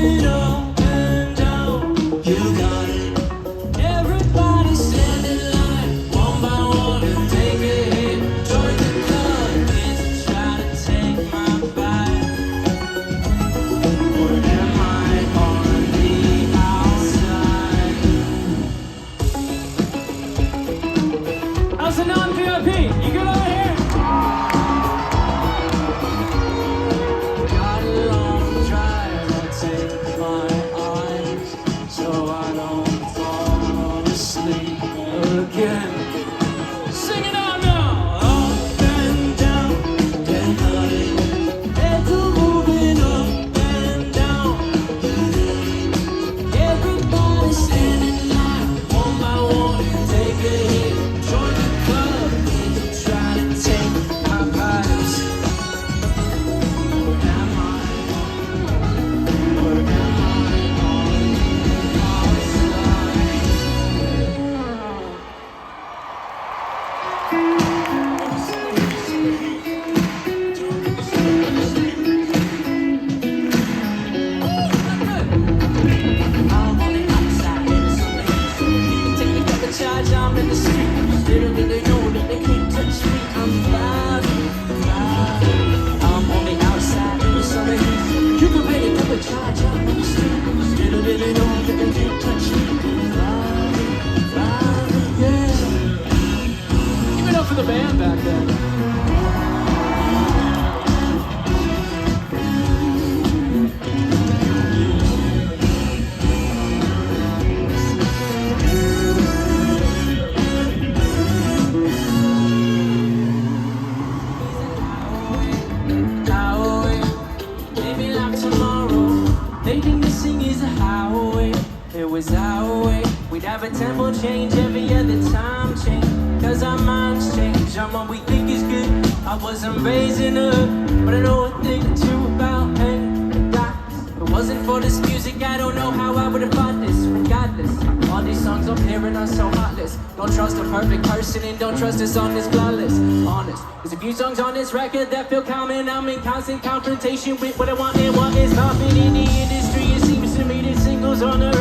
moving up and down. You got it. Everybody stand in line, one by one, and take a hit. Join the club, kids try to take my bite. Or am I on the outside? How's the non-VIP? You good over here? Got a long drive, I'll take my eyes so I don't fall asleep again. Sing it out now! Up and down, and honey, heads are moving up and down. Everybody stand in line, one by one, take a hit. Join the club, kids try to take my pipes. Or am I on the I'm on the outside, and it's on the east. People take me up a charge, I'm in the street. Little do they know that they can't touch me. I'm vibing, vibing. I'm on the outside, and it's on the east. You can pay a double charge, I'm in the street. Little do they know that they can't touch me. Vibing, vibing, yeah. Give it up for the band back there. Highway, maybe not tomorrow. Thinking this thing is a highway. It was our way. We'd have a tempo change every other time change. Cause our minds change on what we think is good. I wasn't raising up, but I know a thing or two about pain and guys. If it wasn't for this music, I don't know how I would have fought this. Regardless, all these songs I'm hearing are so heartless. Don't trust a perfect person and don't trust us on this flawless. Honest, there's a few songs on this record that feel common. I'm in constant confrontation with what I want and what is popping in the industry. It seems to me that singles on the